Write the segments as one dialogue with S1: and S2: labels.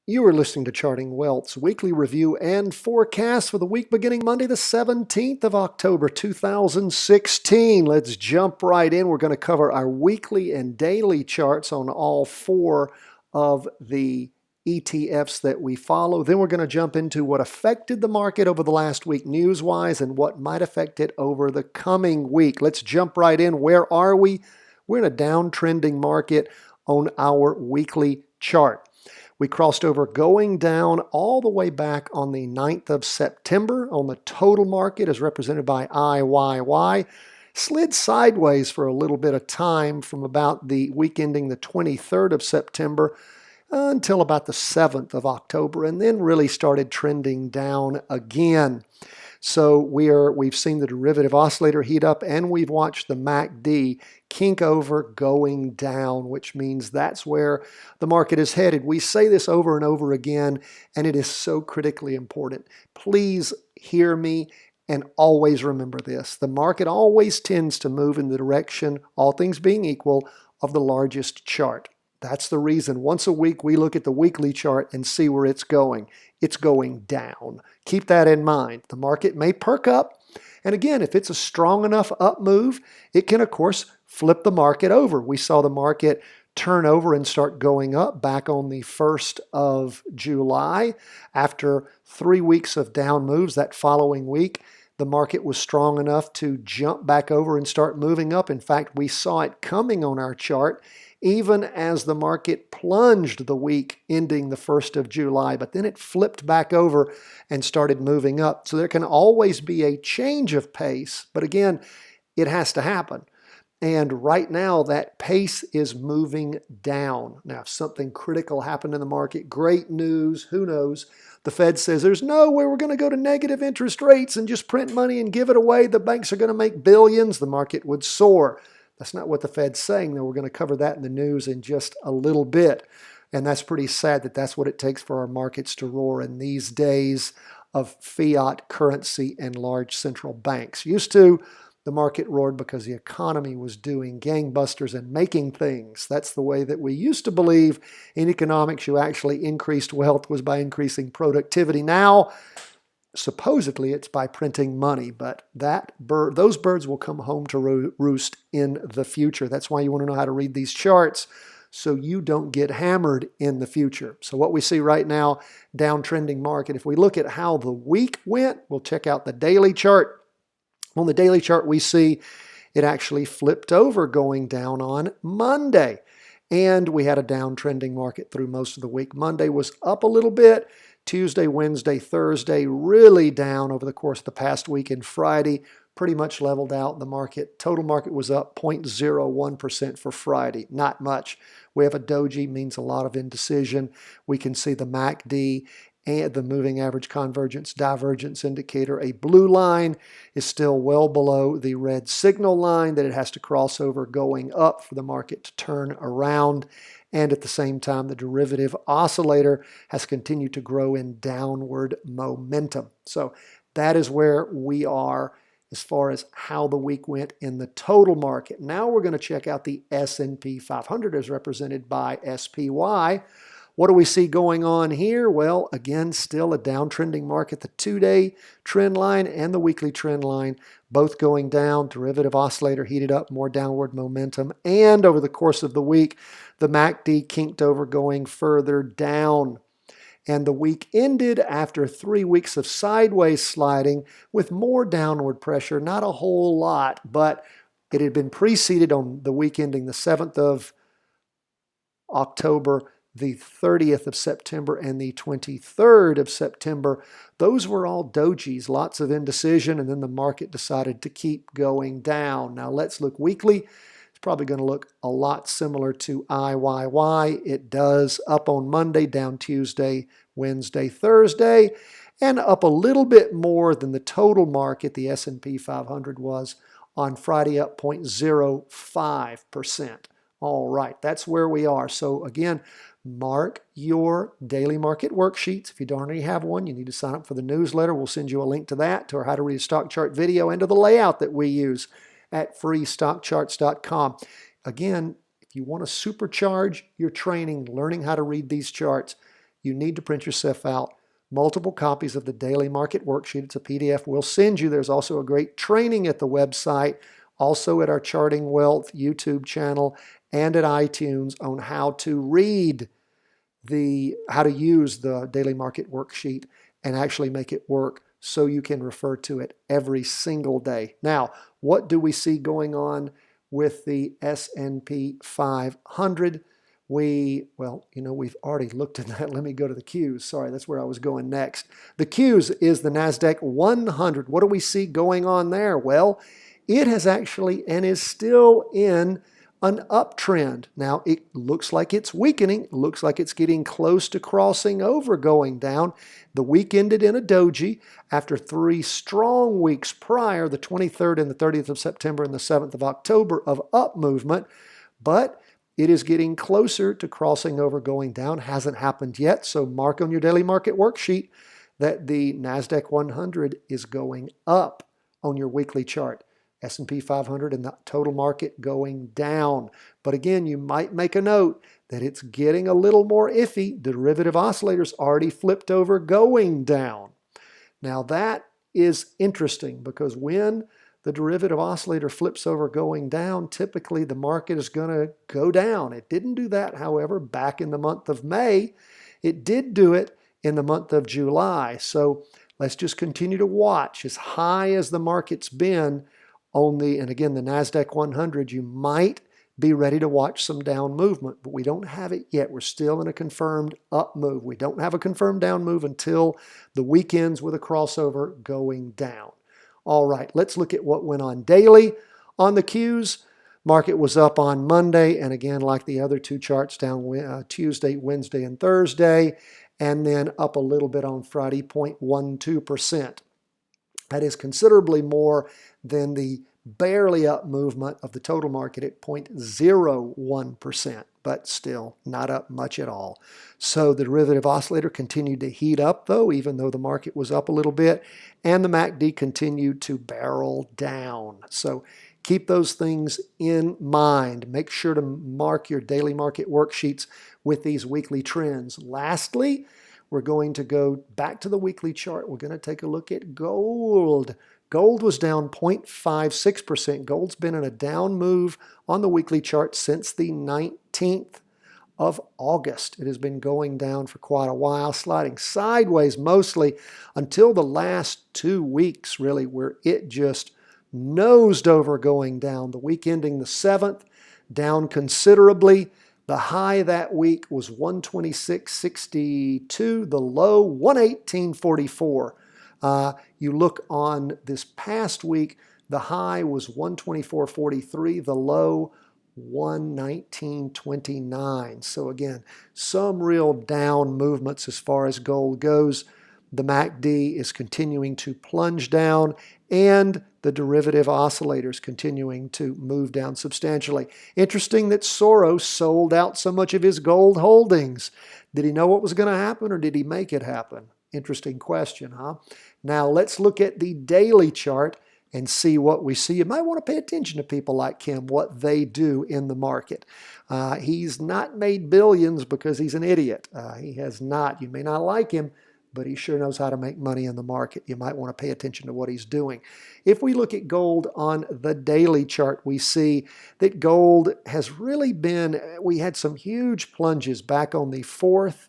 S1: You are listening to Charting Wealth's weekly review and forecast for the week beginning Monday, the 17th of October, 2016. Let's jump right in. We're going to cover our weekly and daily charts on all four of the ETFs that we follow. Then we're going to jump into what affected the market over the last week news-wise and what might affect it over the coming week. Let's jump right in. Where are we? We're in a downtrending market on our weekly chart. We crossed over going down all the way back on the 9th of September on the total market as represented by IYY. Slid sideways for a little bit of time from about the week ending the 23rd of September until about the 7th of October, and then really started trending down again. So we've seen the derivative oscillator heat up, and we've watched the MACD kink over going down, which means that's where the market is headed. We say this over and over again, and it is so critically important. Please hear me and always remember this. The market always tends to move in the direction, all things being equal, of the largest chart. That's the reason once a week we look at the weekly chart and see where it's going. It's going down. Keep that in mind. The market may perk up. And again, if it's a strong enough up move, it can, of course, flip the market over. We saw the market turn over and start going up back on the 1st of July. After 3 weeks of down moves that following week, the market was strong enough to jump back over and start moving up. In fact, we saw it coming on our chart even as the market plunged the week ending the 1st of July, but then it flipped back over and started moving up. So there can always be a change of pace, but again, it has to happen. And right now, that pace is moving down. Now, if something critical happened in the market, great news, who knows? The Fed says there's no way we're going to go to negative interest rates and just print money and give it away. The banks are going to make billions. The market would soar. That's not what the Fed's saying, though. We're going to cover that in the news in just a little bit. And that's pretty sad that that's what it takes for our markets to roar in these days of fiat currency and large central banks. Used to, the market roared because the economy was doing gangbusters and making things. That's the way that we used to believe in economics. You actually increased wealth was by increasing productivity. Now, supposedly it's by printing money, but those birds will come home to roost in the future. That's why you want to know how to read these charts so you don't get hammered in the future. So what we see right now, downtrending market. If we look at how the week went, we'll check out the daily chart. On the daily chart, we see it actually flipped over going down on Monday. And we had a downtrending market through most of the week. Monday was up a little bit. Tuesday, Wednesday, Thursday, really down over the course of the past week. And Friday, pretty much leveled out. The market, total market was up 0.01% for Friday. Not much. We have a doji, means a lot of indecision. We can see the MACD and the moving average convergence divergence indicator. A blue line is still well below the red signal line that it has to cross over going up for the market to turn around. And at the same time, the derivative oscillator has continued to grow in downward momentum. So that is where we are as far as how the week went in the total market. Now we're going to check out the S&P 500 as represented by SPY. What do we see going on here? Well, again, still a downtrending market. The 2-day trend line and the weekly trend line both going down. Derivative oscillator heated up, more downward momentum. And over the course of the week, the MACD kinked over going further down. And the week ended after 3 weeks of sideways sliding with more downward pressure. Not a whole lot, but it had been preceded on the week ending the 7th of October, the 30th of September, and the 23rd of September. Those were all dojis, lots of indecision, and then the market decided to keep going down. Now let's look weekly. It's probably going to look a lot similar to IYY. It does, up on Monday, down Tuesday, Wednesday, Thursday, and up a little bit more than the total market, the S&P 500 was on Friday, up 0.05%. All right, that's where we are. So again, mark your daily market worksheets. If you don't already have one, you need to sign up for the newsletter. We'll send you a link to that, to our How to Read a Stock Chart video, and to the layout that we use at freestockcharts.com. Again, if you want to supercharge your training, learning how to read these charts, you need to print yourself out multiple copies of the daily market worksheet. It's a PDF we'll send you. There's also a great training at the website, also at our Charting Wealth YouTube channel and at iTunes on how to read how to use the daily market worksheet and actually make it work so you can refer to it every single day. Now, what do we see going on with the S&P 500? We've already looked at that. Let me go to the Qs. Sorry, that's where I was going next. The Qs is the NASDAQ 100. What do we see going on there? Well, it has actually and is still in an uptrend. Now, it looks like it's weakening. It looks like it's getting close to crossing over, going down. The week ended in a doji after 3 strong weeks prior, the 23rd and the 30th of September and the 7th of October of up movement. But it is getting closer to crossing over, going down. Hasn't happened yet, so mark on your daily market worksheet that the NASDAQ 100 is going up on your weekly chart. S&P 500 and the total market going down. But again, you might make a note that it's getting a little more iffy. Derivative oscillators already flipped over, going down. Now that is interesting because when the derivative oscillator flips over going down, typically the market is going to go down. It didn't do that, however, back in the month of May. It did do it in the month of July. So let's just continue to watch. As high as the market's been on the NASDAQ 100, you might be ready to watch some down movement, but we don't have it yet. We're still in a confirmed up move. We don't have a confirmed down move until the weekends with a crossover going down. All right, let's look at what went on daily. On the Qs, market was up on Monday, and again, like the other two charts, down Tuesday, Wednesday, and Thursday, and then up a little bit on Friday, 0.12%. That is considerably more than the barely up movement of the total market at 0.01%, but still not up much at all. So the derivative oscillator continued to heat up, though, even though the market was up a little bit, and the MACD continued to barrel down. So keep those things in mind. Make sure to mark your daily market worksheets with these weekly trends. Lastly, we're going to go back to the weekly chart. We're going to take a look at gold. Gold was down 0.56%. Gold's been in a down move on the weekly chart since the 19th of August. It has been going down for quite a while, sliding sideways mostly until the last 2 weeks, really, where it just nosed over going down. The week ending the 7th, down considerably. The high that week was 126.62. The low, 118.44. You look on this past week, the high was 124.43. The low, 119.29. So again, some real down movements as far as gold goes. The MACD is continuing to plunge down, and the derivative oscillators continuing to move down substantially. Interesting that Soros sold out so much of his gold holdings. Did he know what was going to happen, or did he make it happen? Interesting question, huh? Now let's look at the daily chart and see what we see. You might want to pay attention to people like him, what they do in the market. He's not made billions because he's an idiot. He has not. You may not like him, but he sure knows how to make money in the market. You might want to pay attention to what he's doing. If we look at gold on the daily chart, we see that gold has really been, we had some huge plunges back on the 4th,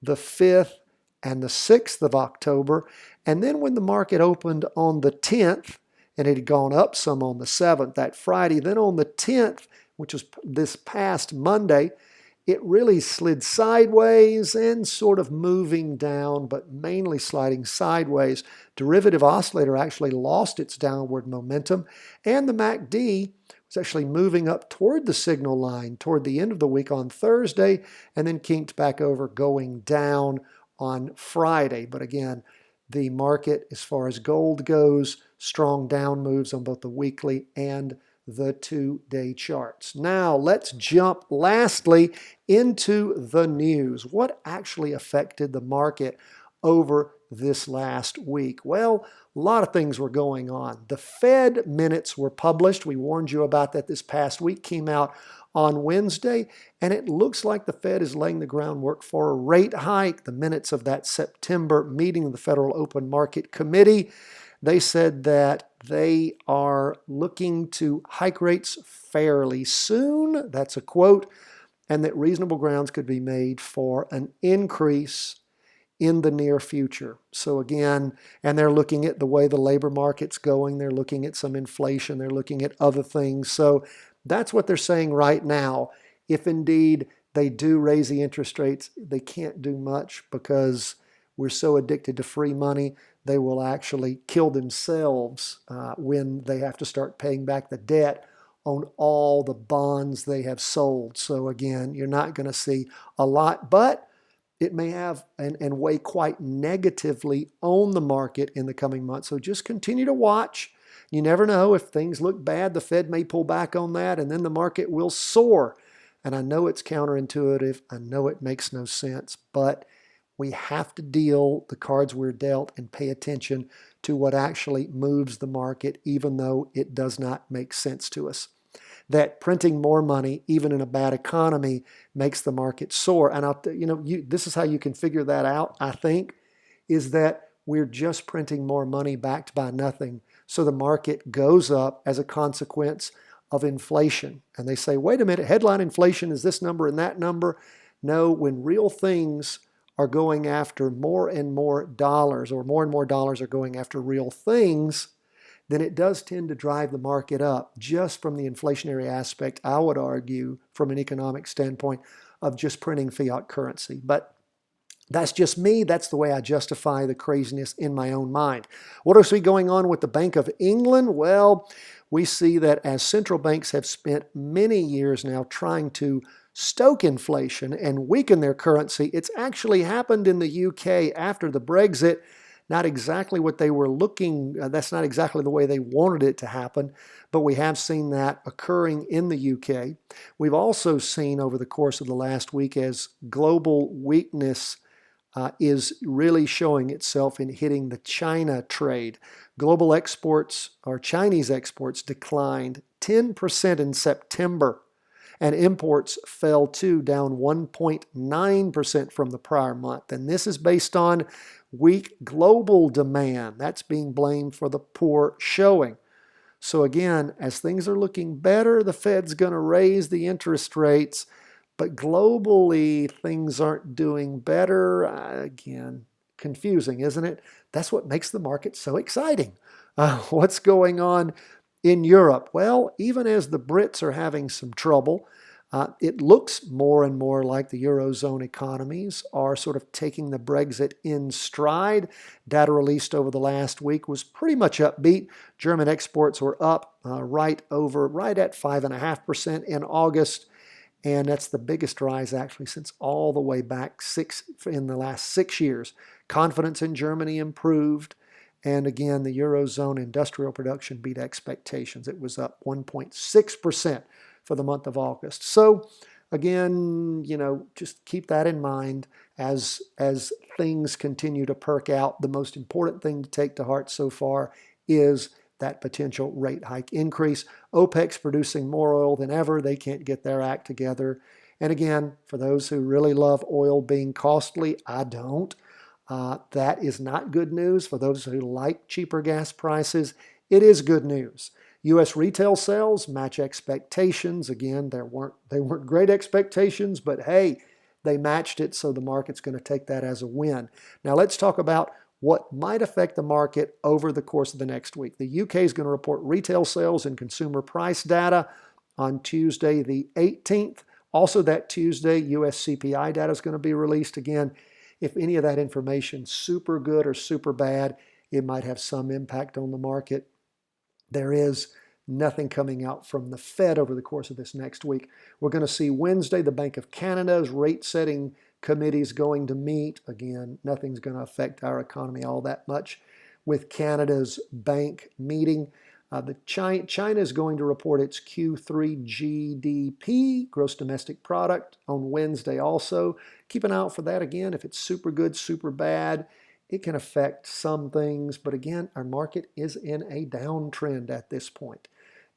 S1: the 5th, and the 6th of October. And then when the market opened on the 10th, and it had gone up some on the 7th, that Friday, then on the 10th, which was this past Monday, it really slid sideways and sort of moving down, but mainly sliding sideways. Derivative oscillator actually lost its downward momentum, and the MACD was actually moving up toward the signal line toward the end of the week on Thursday, and then kinked back over, going down on Friday. But again, the market, as far as gold goes, strong down moves on both the weekly and the 2-day charts. Now let's jump lastly into the news. What actually affected the market over this last week? Well, a lot of things were going on. The Fed minutes were published. We warned you about that this past week, came out on Wednesday, and it looks like the Fed is laying the groundwork for a rate hike. The minutes of that September meeting of the Federal Open Market Committee, they said that they are looking to hike rates fairly soon. That's a quote. And that reasonable grounds could be made for an increase in the near future. So again, and they're looking at the way the labor market's going. They're looking at some inflation. They're looking at other things. So that's what they're saying right now. If indeed they do raise the interest rates, they can't do much because we're so addicted to free money, they will actually kill themselves when they have to start paying back the debt on all the bonds they have sold. So again, you're not going to see a lot, but it may have and weigh quite negatively on the market in the coming months. So just continue to watch. You never know. If things look bad, the Fed may pull back on that, and then the market will soar. And I know it's counterintuitive. I know it makes no sense, but we have to deal the cards we're dealt and pay attention to what actually moves the market, even though it does not make sense to us. That printing more money, even in a bad economy, makes the market soar. And this is how you can figure that out, I think, is that we're just printing more money backed by nothing. So the market goes up as a consequence of inflation. And they say, wait a minute, headline inflation is this number and that number. No, when real things are going after more and more dollars, or more and more dollars are going after real things, then it does tend to drive the market up just from the inflationary aspect, I would argue, from an economic standpoint, of just printing fiat currency. But that's just me. That's the way I justify the craziness in my own mind. What else is going on with the Bank of England? Well, we see that as central banks have spent many years now trying to stoke inflation and weaken their currency, it's actually happened in the UK after the Brexit. Not exactly what they were looking, that's not exactly the way they wanted it to happen, but we have seen that occurring in the UK. We've also seen over the course of the last week as global weakness is really showing itself in hitting the China trade. Global exports, or Chinese exports, declined 10% in September, and imports fell too, down 1.9% from the prior month. And this is based on weak global demand. That's being blamed for the poor showing. So again, as things are looking better, the Fed's going to raise the interest rates, but globally things aren't doing better. Again, confusing, isn't it? That's what makes the market so exciting. What's going on in Europe? Well, even as the Brits are having some trouble, it looks more and more like the Eurozone economies are sort of taking the Brexit in stride. Data released over the last week was pretty much upbeat. German exports were up right at 5.5% in August. And that's the biggest rise actually since all the way back in the last 6 years. Confidence in Germany improved. And again, the Eurozone industrial production beat expectations. It was up 1.6% for the month of August. So again, just keep that in mind as things continue to perk out. The most important thing to take to heart so far is that potential rate hike increase. OPEC's producing more oil than ever. They can't get their act together. And again, for those who really love oil being costly, I don't. That is not good news. For those who like cheaper gas prices, it is good news. U.S. retail sales match expectations. Again, they weren't great expectations, but hey, they matched it, so the market's going to take that as a win. Now let's talk about what might affect the market over the course of the next week. The UK is going to report retail sales and consumer price data on Tuesday the 18th. Also that Tuesday, US CPI data is going to be released. Again, if any of that information is super good or super bad, it might have some impact on the market. There is nothing coming out from the Fed over the course of this next week. We're going to see Wednesday, the Bank of Canada's rate-setting committee is going to meet. Again, nothing's going to affect our economy all that much with Canada's bank meeting. China is going to report its Q3 GDP, gross domestic product, on Wednesday also. Keep an eye out for that again. If it's super good, super bad, it can affect some things, but again, our market is in a downtrend at this point.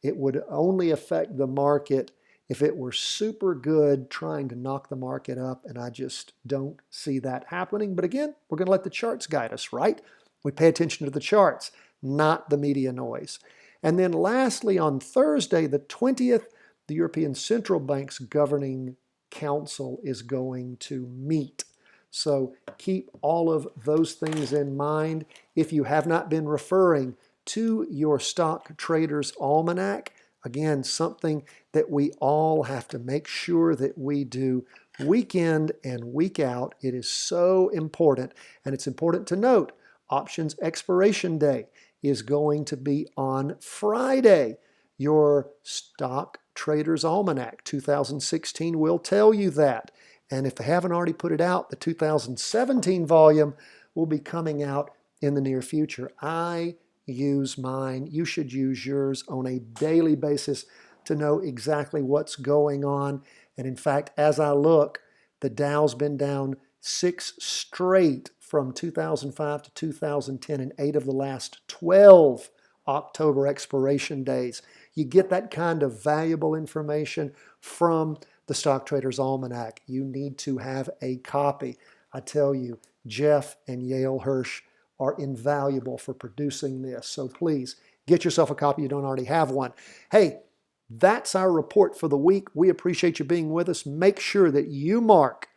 S1: It would only affect the market if it were super good trying to knock the market up, and I just don't see that happening. But again, we're going to let the charts guide us, right? We pay attention to the charts, not the media noise. And then lastly, on Thursday, the 20th, the European Central Bank's Governing Council is going to meet. So keep all of those things in mind. If you have not been referring to your Stock Traders Almanac, again, something that we all have to make sure that we do week in and week out. It is so important, and it's important to note options expiration day is going to be on Friday. Your Stock Traders Almanac 2016 will tell you that. And if they haven't already put it out, the 2017 volume will be coming out in the near future. I use mine. You should use yours on a daily basis to know exactly what's going on. And in fact, as I look, the Dow's been down 6 straight from 2005 to 2010 and 8 of the last 12 October expiration days. You get that kind of valuable information from the Stock Traders Almanac. You need to have a copy. I tell you, Jeff and Yale Hirsch are invaluable for producing this. So please get yourself a copy if you don't already have one. Hey, that's our report for the week. We appreciate you being with us. Make sure that you mark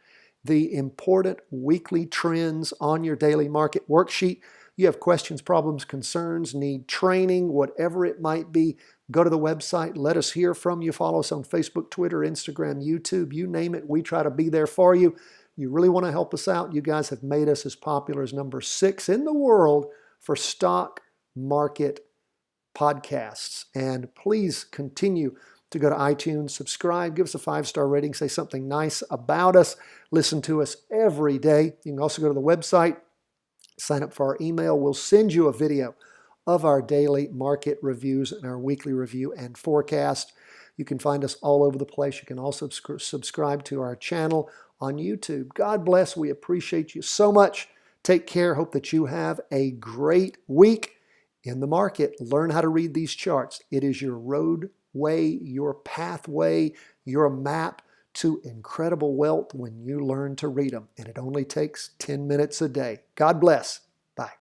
S1: the important weekly trends on your daily market worksheet. You have questions, problems, concerns, need training, whatever it might be, go to the website. Let us hear from you. Follow us on Facebook, Twitter, Instagram, YouTube, you name it. We try to be there for you. You really want to help us out. You guys have made us as popular as number 6 in the world for stock market podcasts. And please continue to go to iTunes, subscribe, give us a 5-star rating, say something nice about us. Listen to us every day. You can also go to the website, sign up for our email. We'll send you a video of our daily market reviews and our weekly review and forecast. You can find us all over the place. You can also subscribe to our channel on YouTube. God bless. We appreciate you so much. Take care. Hope that you have a great week in the market. Learn how to read these charts. It is your roadway, your pathway, your map to incredible wealth when you learn to read them. And it only takes 10 minutes a day. God bless.